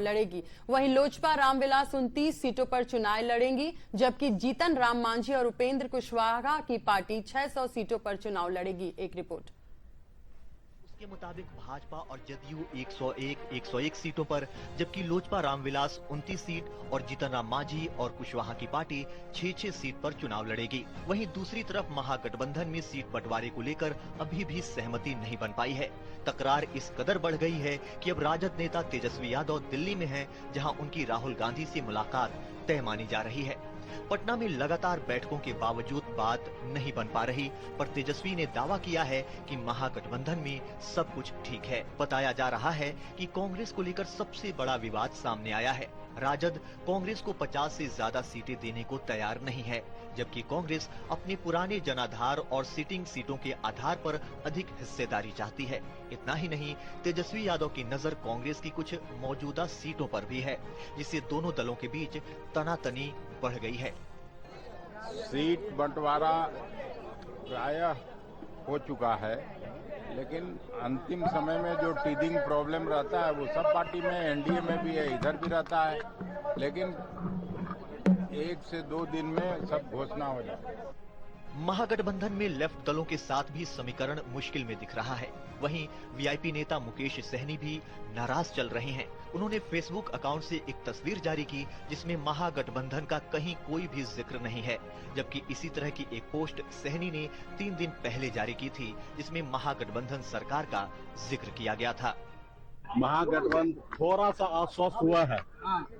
लड़ेगी। वहीं लोजपा रामविलास 29 सीटों पर चुनाव लड़ेंगी, जबकि जीतन राम मांझी और उपेंद्र कुशवाहा की पार्टी 600 सीटों पर चुनाव लड़ेगी। एक रिपोर्ट के मुताबिक भाजपा और जदयू 101 सीटों पर, जबकि लोजपा रामविलास 29 सीट और जीतन राम मांझी और कुशवाहा की पार्टी 6 सीट पर चुनाव लड़ेगी। वहीं दूसरी तरफ महागठबंधन में सीट बंटवारे को लेकर अभी भी सहमति नहीं बन पाई है। तकरार इस कदर बढ़ गई है कि अब राजद नेता तेजस्वी यादव दिल्ली में हैं, जहां उनकी राहुल गांधी से मुलाकात तय मानी जा रही है। पटना में लगातार बैठकों के बावजूद बात नहीं बन पा रही, पर तेजस्वी ने दावा किया है कि महागठबंधन में सब कुछ ठीक है। बताया जा रहा है कि कांग्रेस को लेकर सबसे बड़ा विवाद सामने आया है। राजद कांग्रेस को 50 से ज्यादा सीटें देने को तैयार नहीं है, जबकि कांग्रेस अपने पुराने जनाधार और सिटिंग सीटों के आधार पर अधिक हिस्सेदारी चाहती है। इतना ही नहीं, तेजस्वी यादव की नजर कांग्रेस की कुछ मौजूदा सीटों पर भी है, जिससे दोनों दलों के बीच तनातनी बढ़ गई है। सीट बंटवारा प्रायः हो चुका है, लेकिन अंतिम समय में जो टीदिंग प्रॉब्लम रहता है वो सब पार्टी में, एनडीए में भी है, इधर भी रहता है, लेकिन 1 से 2 दिन में सब घोषणा हो जाए। महागठबंधन में लेफ्ट दलों के साथ भी समीकरण मुश्किल में दिख रहा है। वहीं वीआईपी नेता मुकेश सहनी भी नाराज चल रहे हैं। उन्होंने फेसबुक अकाउंट से एक तस्वीर जारी की, जिसमें महागठबंधन का कहीं कोई भी जिक्र नहीं है, जबकि इसी तरह की एक पोस्ट सहनी ने 3 दिन पहले जारी की थी, जिसमें महागठबंधन सरकार का जिक्र किया गया था। महागठबंधन थोड़ा सा अस्वस्थ हुआ है,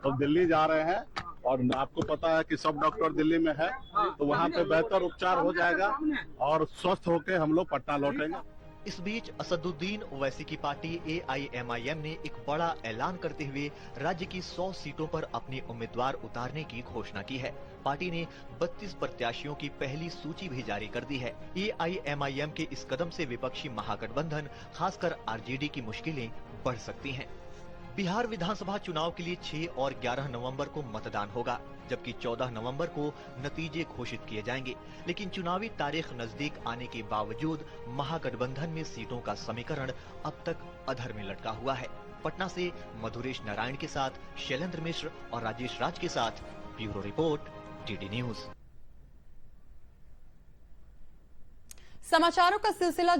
तो दिल्ली जा रहे हैं, और आपको पता है कि सब डॉक्टर दिल्ली में है, तो वहाँ पे बेहतर उपचार हो जाएगा और स्वस्थ होकर हम लोग पटना लौटेंगे। इस बीच असदुद्दीन ओवैसी की पार्टी AIMIM ने एक बड़ा ऐलान करते हुए राज्य की 100 सीटों पर अपने उम्मीदवार उतारने की घोषणा की है। पार्टी ने 32 प्रत्याशियों की पहली सूची भी जारी कर दी है। AIMIM के इस कदम से विपक्षी महागठबंधन, खासकर आरजेडी की मुश्किलें बढ़ सकती हैं। बिहार विधानसभा चुनाव के लिए 6 और 11 नवंबर को मतदान होगा, जबकि 14 नवंबर को नतीजे घोषित किए जाएंगे। लेकिन चुनावी तारीख नजदीक आने के बावजूद महागठबंधन में सीटों का समीकरण अब तक अधर में लटका हुआ है। पटना से मधुरेश नारायण के साथ शैलेंद्र मिश्र और राजेश राज के साथ ब्यूरो रिपोर्ट, DD न्यूज। समाचारों का सिलसिला